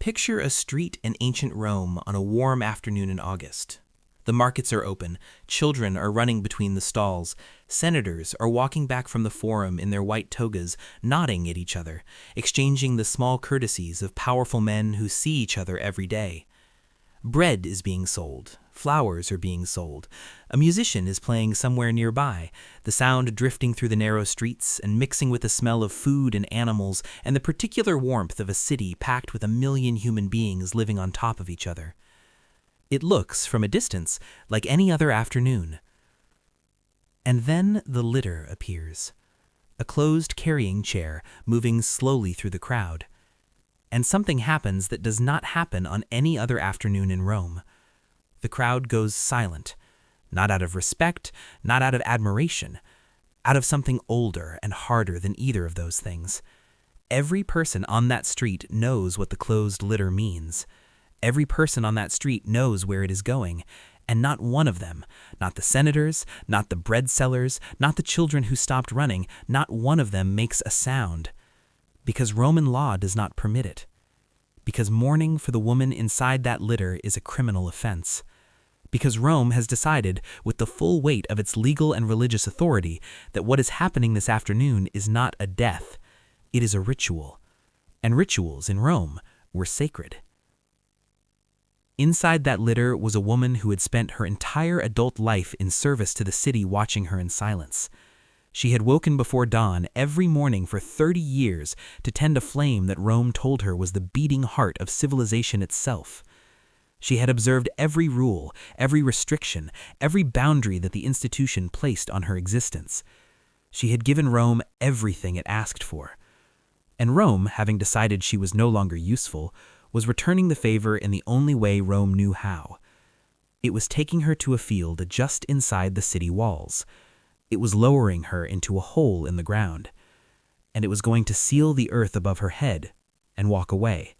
Picture a street in ancient Rome on a warm afternoon in August. The markets are open, children are running between the stalls, senators are walking back from the forum in their white togas, nodding at each other, exchanging the small courtesies of powerful men who see each other every day. Bread is being sold, flowers are being sold, a musician is playing somewhere nearby, the sound drifting through the narrow streets and mixing with the smell of food and animals and the particular warmth of a city packed with 1,000,000 human beings living on top of each other. It looks, from a distance, like any other afternoon. And then the litter appears, a closed carrying chair moving slowly through the crowd. And something happens that does not happen on any other afternoon in Rome. The crowd goes silent, not out of respect, not out of admiration, out of something older and harder than either of those things. Every person on that street knows what the closed litter means. Every person on that street knows where it is going, and not one of them, not the senators, not the bread sellers, not the children who stopped running, not one of them makes a sound. Because Roman law does not permit it. Because mourning for the woman inside that litter is a criminal offense. Because Rome has decided, with the full weight of its legal and religious authority, that what is happening this afternoon is not a death, it is a ritual. And rituals in Rome were sacred. Inside that litter was a woman who had spent her entire adult life in service to the city, watching her in silence. She had woken before dawn every morning for 30 years to tend a flame that Rome told her was the beating heart of civilization itself. She had observed every rule, every restriction, every boundary that the institution placed on her existence. She had given Rome everything it asked for. And Rome, having decided she was no longer useful, was returning the favor in the only way Rome knew how. It was taking her to a field just inside the city walls. It was lowering her into a hole in the ground, and it was going to seal the earth above her head and walk away.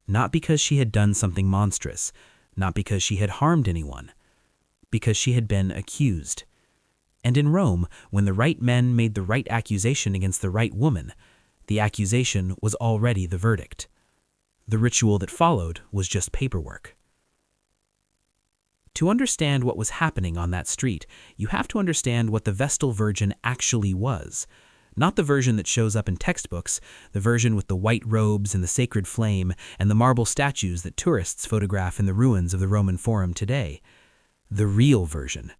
Not because she had done something monstrous, not because she had harmed anyone, because she had been accused. And in Rome, when the right men made the right accusation against the right woman, the accusation was already the verdict. The ritual that followed was just paperwork. To understand what was happening on that street, you have to understand what the Vestal Virgin actually was. Not the version that shows up in textbooks, the version with the white robes and the sacred flame and the marble statues that tourists photograph in the ruins of the Roman Forum today. The real version.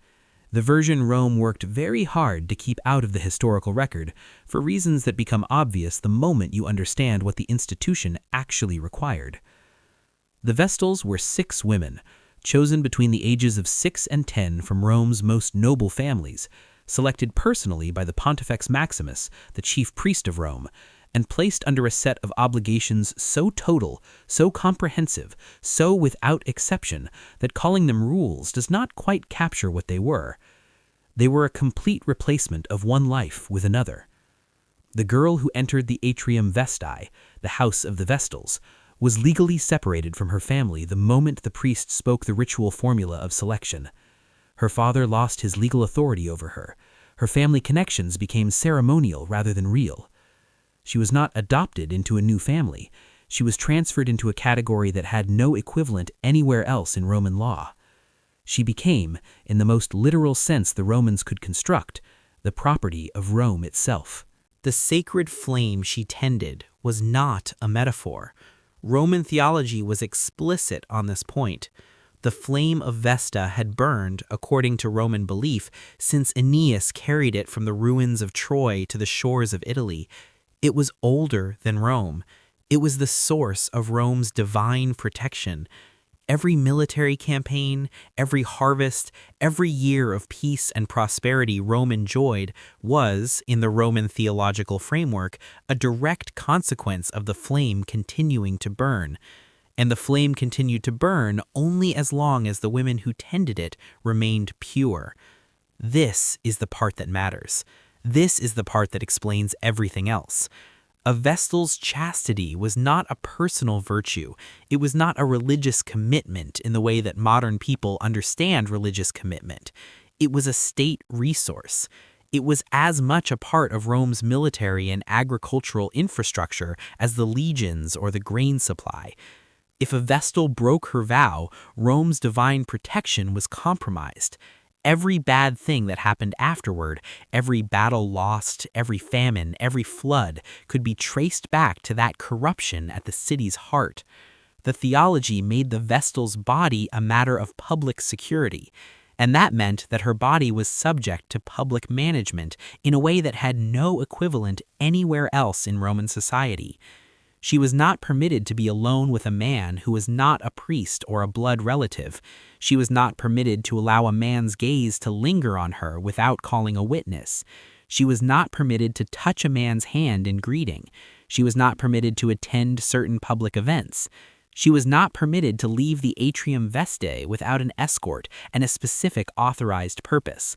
The version Rome worked very hard to keep out of the historical record, for reasons that become obvious the moment you understand what the institution actually required. The Vestals were 6 women, chosen between the ages of 6 and 10 from Rome's most noble families, selected personally by the Pontifex Maximus, the chief priest of Rome, and placed under a set of obligations so total, so comprehensive, so without exception, that calling them rules does not quite capture what they were. They were a complete replacement of one life with another. The girl who entered the Atrium Vestae, the house of the Vestals, was legally separated from her family the moment the priest spoke the ritual formula of selection. Her father lost his legal authority over her. Her family connections became ceremonial rather than real. She was not adopted into a new family. She was transferred into a category that had no equivalent anywhere else in Roman law. She became, in the most literal sense the Romans could construct, the property of Rome itself. The sacred flame she tended was not a metaphor. Roman theology was explicit on this point. The flame of Vesta had burned, according to Roman belief, since Aeneas carried it from the ruins of Troy to the shores of Italy. It was older than Rome. It was the source of Rome's divine protection. Every military campaign, every harvest, every year of peace and prosperity Rome enjoyed was, in the Roman theological framework, a direct consequence of the flame continuing to burn. And the flame continued to burn only as long as the women who tended it remained pure. This is the part that matters. This is the part that explains everything else. A Vestal's chastity was not a personal virtue. It was not a religious commitment in the way that modern people understand religious commitment. It was a state resource. It was as much a part of Rome's military and agricultural infrastructure as the legions or the grain supply. If a Vestal broke her vow, Rome's divine protection was compromised. Every bad thing that happened afterward, every battle lost, every famine, every flood, could be traced back to that corruption at the city's heart. The theology made the Vestal's body a matter of public security, and that meant that her body was subject to public management in a way that had no equivalent anywhere else in Roman society. She was not permitted to be alone with a man who was not a priest or a blood relative. She was not permitted to allow a man's gaze to linger on her without calling a witness. She was not permitted to touch a man's hand in greeting. She was not permitted to attend certain public events. She was not permitted to leave the Atrium Vestae without an escort and a specific authorized purpose.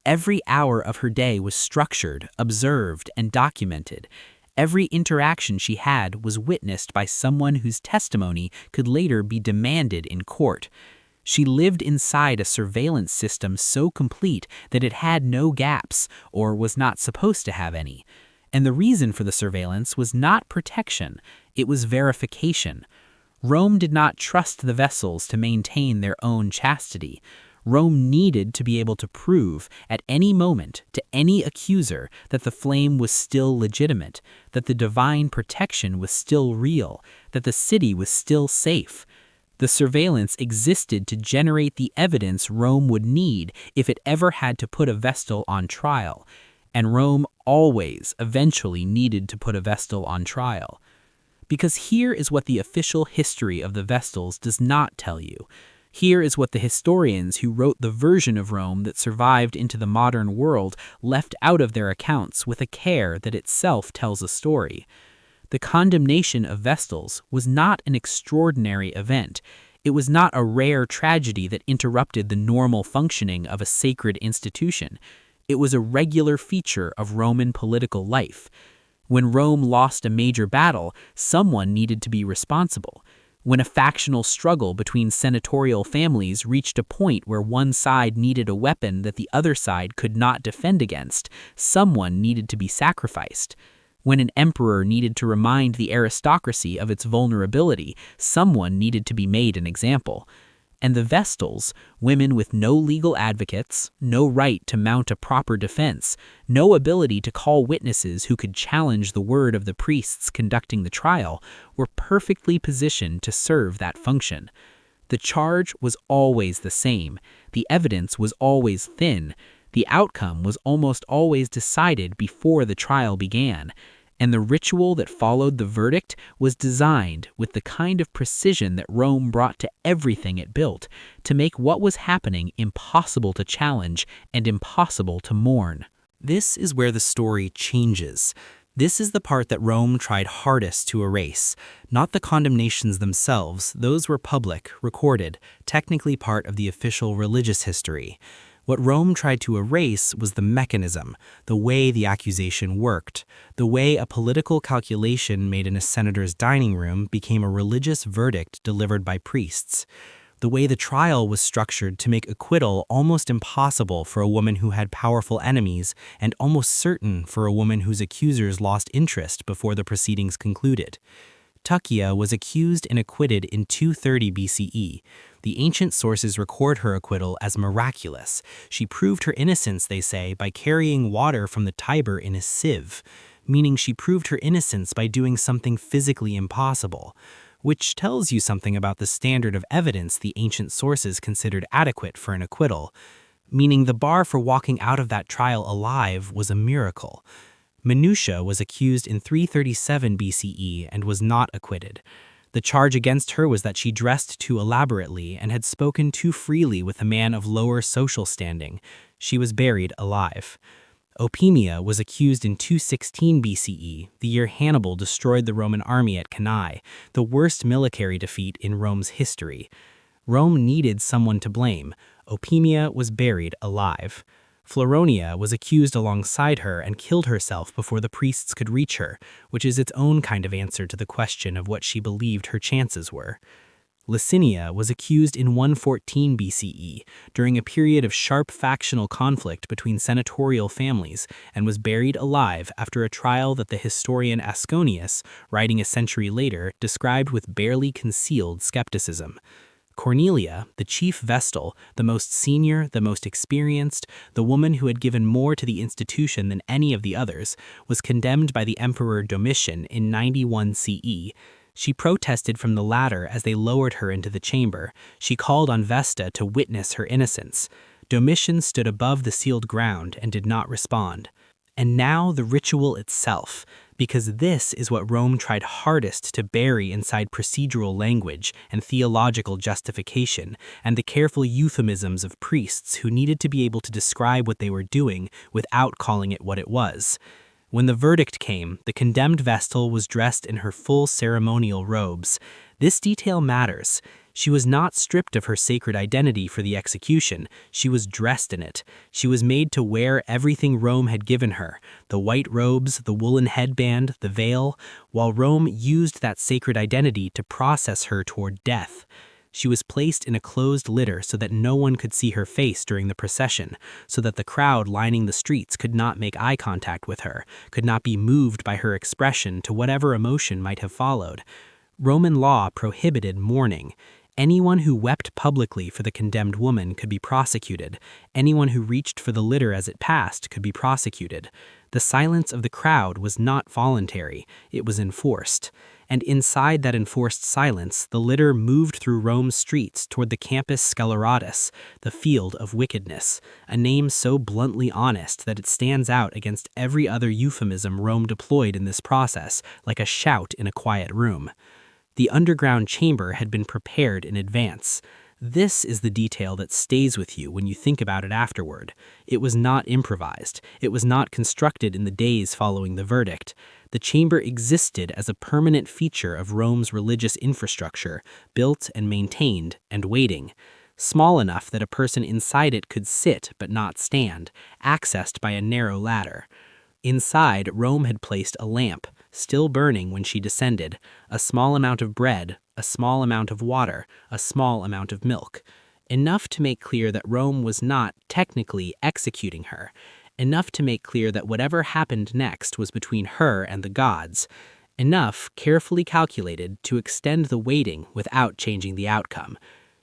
Every hour of her day was structured, observed, and documented. Every interaction she had was witnessed by someone whose testimony could later be demanded in court. She lived inside a surveillance system so complete that it had no gaps, or was not supposed to have any. And the reason for the surveillance was not protection, it was verification. Rome did not trust the Vestals to maintain their own chastity. Rome needed to be able to prove at any moment to any accuser that the flame was still legitimate, that the divine protection was still real, that the city was still safe. The surveillance existed to generate the evidence Rome would need if it ever had to put a Vestal on trial. And Rome always eventually needed to put a Vestal on trial. Because here is what the official history of the Vestals does not tell you. Here is what the historians who wrote the version of Rome that survived into the modern world left out of their accounts with a care that itself tells a story. The condemnation of Vestals was not an extraordinary event. It was not a rare tragedy that interrupted the normal functioning of a sacred institution. It was a regular feature of Roman political life. When Rome lost a major battle, someone needed to be responsible. When a factional struggle between senatorial families reached a point where one side needed a weapon that the other side could not defend against, someone needed to be sacrificed. When an emperor needed to remind the aristocracy of its vulnerability, someone needed to be made an example. And the Vestals, women with no legal advocates, no right to mount a proper defense, no ability to call witnesses who could challenge the word of the priests conducting the trial, were perfectly positioned to serve that function. The charge was always the same. The evidence was always thin. The outcome was almost always decided before the trial began. And the ritual that followed the verdict was designed with the kind of precision that Rome brought to everything it built, to make what was happening impossible to challenge and impossible to mourn. This is where the story changes. This is the part that Rome tried hardest to erase. Not the condemnations themselves, those were public, recorded, technically part of the official religious history. What Rome tried to erase was the mechanism, the way the accusation worked, the way a political calculation made in a senator's dining room became a religious verdict delivered by priests, the way the trial was structured to make acquittal almost impossible for a woman who had powerful enemies and almost certain for a woman whose accusers lost interest before the proceedings concluded. Tuccia was accused and acquitted in 230 BCE. The ancient sources record her acquittal as miraculous. She proved her innocence, they say, by carrying water from the Tiber in a sieve, meaning she proved her innocence by doing something physically impossible, which tells you something about the standard of evidence the ancient sources considered adequate for an acquittal, meaning the bar for walking out of that trial alive was a miracle. Minutia was accused in 337 BCE and was not acquitted. The charge against her was that she dressed too elaborately and had spoken too freely with a man of lower social standing. She was buried alive. Opimia was accused in 216 BCE, the year Hannibal destroyed the Roman army at Cannae, the worst military defeat in Rome's history. Rome needed someone to blame. Opimia was buried alive. Floronia was accused alongside her and killed herself before the priests could reach her, which is its own kind of answer to the question of what she believed her chances were. Licinia was accused in 114 BCE during a period of sharp factional conflict between senatorial families and was buried alive after a trial that the historian Asconius, writing a century later, described with barely concealed skepticism. Cornelia, the chief Vestal, the most senior, the most experienced, the woman who had given more to the institution than any of the others, was condemned by the Emperor Domitian in 91 CE. She protested from the ladder as they lowered her into the chamber. She called on Vesta to witness her innocence. Domitian stood above the sealed ground and did not respond. And now the ritual itself, because this is what Rome tried hardest to bury inside procedural language and theological justification, and the careful euphemisms of priests who needed to be able to describe what they were doing without calling it what it was. When the verdict came, the condemned Vestal was dressed in her full ceremonial robes. This detail matters. She was not stripped of her sacred identity for the execution. She was dressed in it. She was made to wear everything Rome had given her, the white robes, the woolen headband, the veil, while Rome used that sacred identity to process her toward death. She was placed in a closed litter so that no one could see her face during the procession, so that the crowd lining the streets could not make eye contact with her, could not be moved by her expression to whatever emotion might have followed. Roman law prohibited mourning. Anyone who wept publicly for the condemned woman could be prosecuted. Anyone who reached for the litter as it passed could be prosecuted. The silence of the crowd was not voluntary, it was enforced. And inside that enforced silence, the litter moved through Rome's streets toward the Campus Sceleratus, the field of wickedness, a name so bluntly honest that it stands out against every other euphemism Rome deployed in this process, like a shout in a quiet room. The underground chamber had been prepared in advance. This is the detail that stays with you when you think about it afterward. It was not improvised. It was not constructed in the days following the verdict. The chamber existed as a permanent feature of Rome's religious infrastructure, built and maintained and waiting. Small enough that a person inside it could sit but not stand, accessed by a narrow ladder. Inside, Rome had placed a lamp, still burning when she descended, a small amount of bread, a small amount of water, a small amount of milk. Enough to make clear that Rome was not, technically, executing her. Enough to make clear that whatever happened next was between her and the gods. Enough, carefully calculated, to extend the waiting without changing the outcome.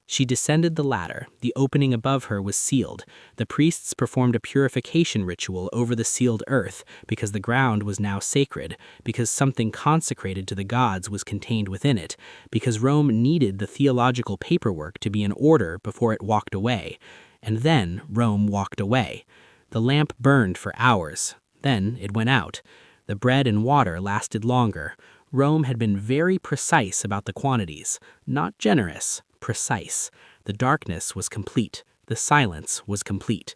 She descended the ladder. The opening above her was sealed. The priests performed a purification ritual over the sealed earth because the ground was now sacred, because something consecrated to the gods was contained within it, because Rome needed the theological paperwork to be in order before it walked away. And then Rome walked away. The lamp burned for hours. Then it went out. The bread and water lasted longer. Rome had been very precise about the quantities, not generous. Precise. The darkness was complete. The silence was complete.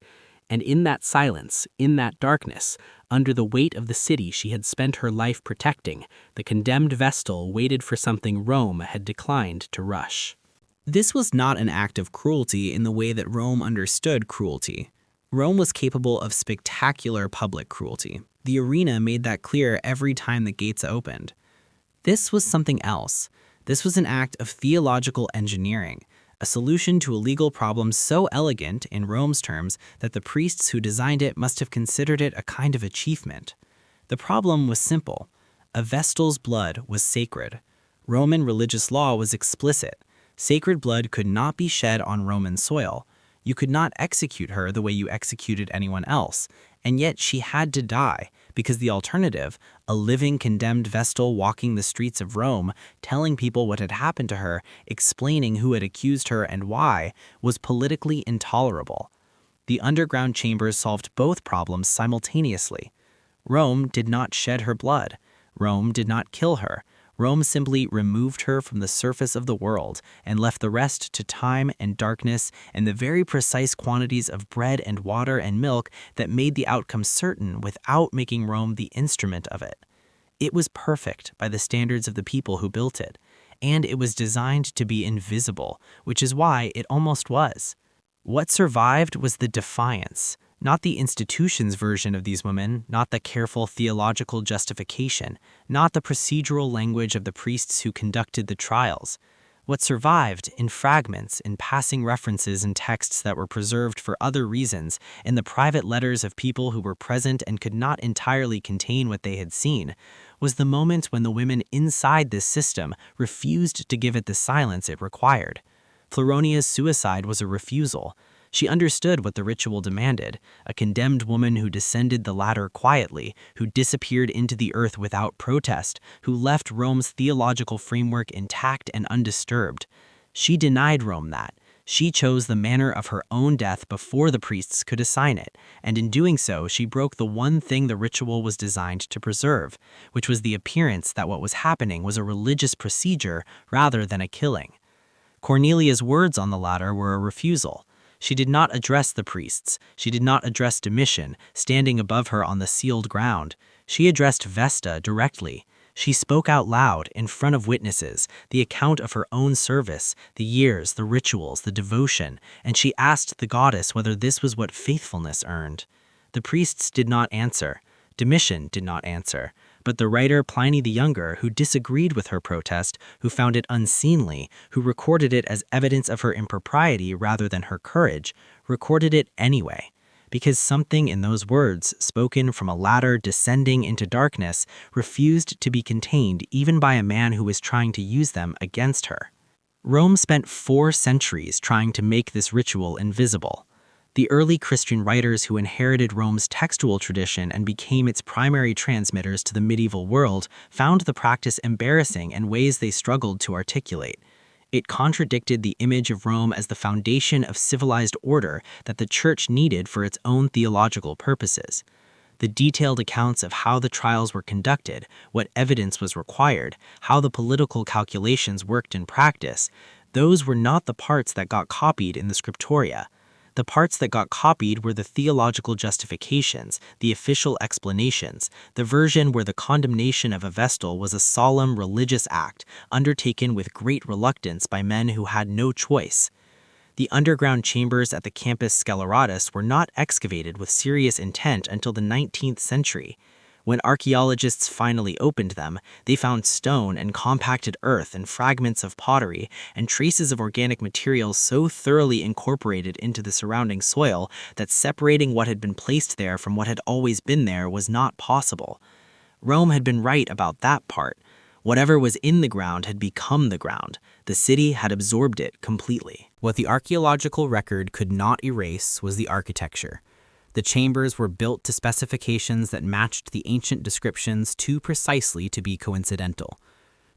And in that silence, in that darkness, under the weight of the city she had spent her life protecting, the condemned Vestal waited for something Rome had declined to rush. This was not an act of cruelty in the way that Rome understood cruelty. Rome was capable of spectacular public cruelty. The arena made that clear every time the gates opened. This was something else. This was an act of theological engineering, a solution to a legal problem so elegant in Rome's terms that the priests who designed it must have considered it a kind of achievement. The problem was simple. A Vestal's blood was sacred. Roman religious law was explicit. Sacred blood could not be shed on Roman soil. You could not execute her the way you executed anyone else, and yet she had to die, because the alternative, a living condemned Vestal walking the streets of Rome, telling people what had happened to her, explaining who had accused her and why, was politically intolerable. The underground chambers solved both problems simultaneously. Rome did not shed her blood. Rome did not kill her. Rome simply removed her from the surface of the world and left the rest to time and darkness and the very precise quantities of bread and water and milk that made the outcome certain without making Rome the instrument of it. It was perfect by the standards of the people who built it, and it was designed to be invisible, which is why it almost was. What survived was the defiance, not the institution's version of these women, not the careful theological justification, not the procedural language of the priests who conducted the trials. What survived, in fragments, in passing references and texts that were preserved for other reasons, in the private letters of people who were present and could not entirely contain what they had seen, was the moment when the women inside this system refused to give it the silence it required. Floronia's suicide was a refusal. She understood what the ritual demanded, a condemned woman who descended the ladder quietly, who disappeared into the earth without protest, who left Rome's theological framework intact and undisturbed. She denied Rome that. She chose the manner of her own death before the priests could assign it, and in doing so, she broke the one thing the ritual was designed to preserve, which was the appearance that what was happening was a religious procedure rather than a killing. Cornelia's words on the ladder were a refusal. She did not address the priests. She did not address Domitian, standing above her on the sealed ground. She addressed Vesta directly. She spoke out loud, in front of witnesses, the account of her own service, the years, the rituals, the devotion, and she asked the goddess whether this was what faithfulness earned. The priests did not answer. Domitian did not answer. But the writer Pliny the Younger, who disagreed with her protest, who found it unseemly, who recorded it as evidence of her impropriety rather than her courage, recorded it anyway. Because something in those words, spoken from a ladder descending into darkness, refused to be contained even by a man who was trying to use them against her. Rome spent 4 centuries trying to make this ritual invisible. The early Christian writers who inherited Rome's textual tradition and became its primary transmitters to the medieval world found the practice embarrassing in ways they struggled to articulate. It contradicted the image of Rome as the foundation of civilized order that the Church needed for its own theological purposes. The detailed accounts of how the trials were conducted, what evidence was required, how the political calculations worked in practice, those were not the parts that got copied in the Scriptoria. The parts that got copied were the theological justifications, the official explanations, the version where the condemnation of a vestal was a solemn religious act undertaken with great reluctance by men who had no choice. The underground chambers at the Campus Sceleratus were not excavated with serious intent until the 19th century. When archaeologists finally opened them, they found stone and compacted earth and fragments of pottery and traces of organic materials so thoroughly incorporated into the surrounding soil that separating what had been placed there from what had always been there was not possible. Rome had been right about that part. Whatever was in the ground had become the ground. The city had absorbed it completely. What the archaeological record could not erase was the architecture. The chambers were built to specifications that matched the ancient descriptions too precisely to be coincidental.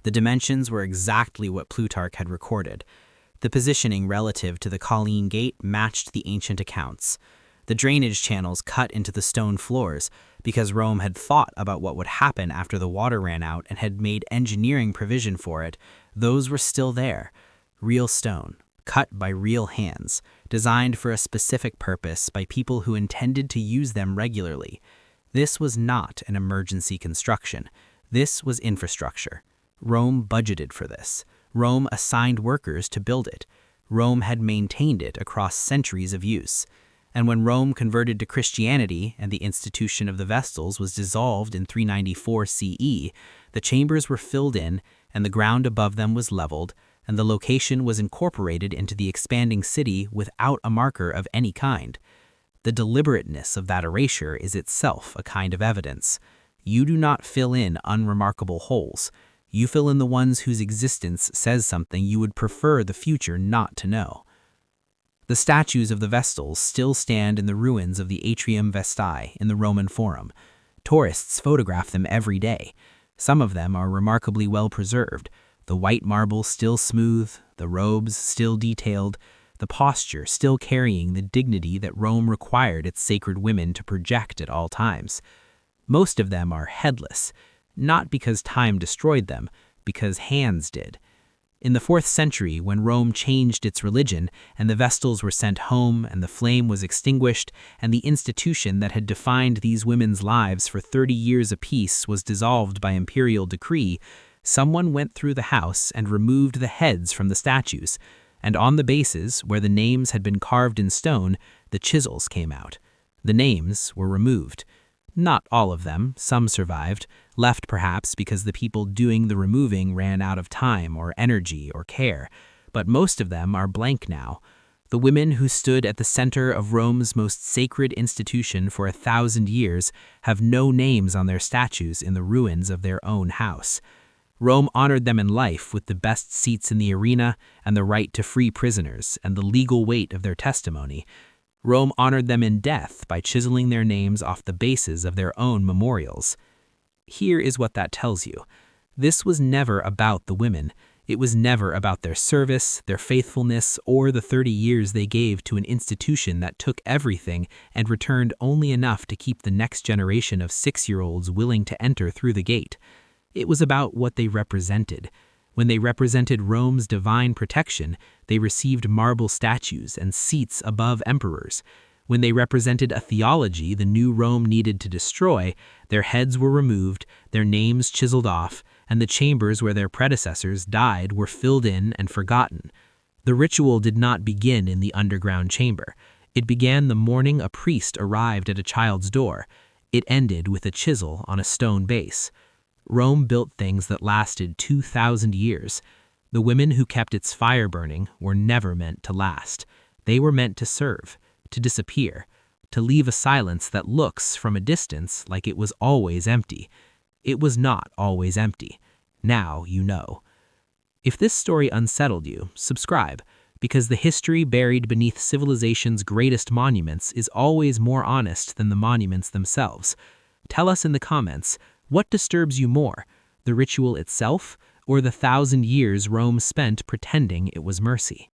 The dimensions were exactly what Plutarch had recorded. The positioning relative to the Colline Gate matched the ancient accounts. The drainage channels cut into the stone floors because Rome had thought about what would happen after the water ran out and had made engineering provision for it. Those were still there. Real stone, cut by real hands, designed for a specific purpose by people who intended to use them regularly. This was not an emergency construction. This was infrastructure. Rome budgeted for this. Rome assigned workers to build it. Rome had maintained it across centuries of use. And when Rome converted to Christianity and the institution of the Vestals was dissolved in 394 CE, the chambers were filled in and the ground above them was leveled, and the location was incorporated into the expanding city without a marker of any kind. The deliberateness of that erasure is itself a kind of evidence. You do not fill in unremarkable holes. You fill in the ones whose existence says something you would prefer the future not to know. The statues of the Vestals still stand in the ruins of the Atrium Vestae in the Roman Forum. Tourists photograph them every day. Some of them are remarkably well preserved. The white marble still smooth, the robes still detailed, the posture still carrying the dignity that Rome required its sacred women to project at all times. Most of them are headless, not because time destroyed them, because hands did. In the 4th century, when Rome changed its religion and the Vestals were sent home and the flame was extinguished and the institution that had defined these women's lives for 30 years apiece was dissolved by imperial decree, someone went through the house and removed the heads from the statues, and on the bases, where the names had been carved in stone, the chisels came out. The names were removed. Not all of them, some survived, left perhaps because the people doing the removing ran out of time or energy or care. but most of them are blank now. The women who stood at the center of Rome's most sacred institution for 1,000 years have no names on their statues in the ruins of their own house. Rome honored them in life with the best seats in the arena and the right to free prisoners and the legal weight of their testimony. Rome honored them in death by chiseling their names off the bases of their own memorials. Here is what that tells you. This was never about the women. It was never about their service, their faithfulness, or the 30 years they gave to an institution that took everything and returned only enough to keep the next generation of 6-year-olds willing to enter through the gate. It was about what they represented. When they represented Rome's divine protection, they received marble statues and seats above emperors. When they represented a theology the new Rome needed to destroy, their heads were removed, their names chiseled off, and the chambers where their predecessors died were filled in and forgotten. The ritual did not begin in the underground chamber. It began the morning a priest arrived at a child's door. It ended with a chisel on a stone base. Rome built things that lasted 2,000 years. The women who kept its fire burning were never meant to last. They were meant to serve, to disappear, to leave a silence that looks from a distance like it was always empty. It was not always empty. Now you know. If this story unsettled you, subscribe, because the history buried beneath civilization's greatest monuments is always more honest than the monuments themselves. Tell us in the comments, what disturbs you more, the ritual itself or the 1,000 years Rome spent pretending it was mercy?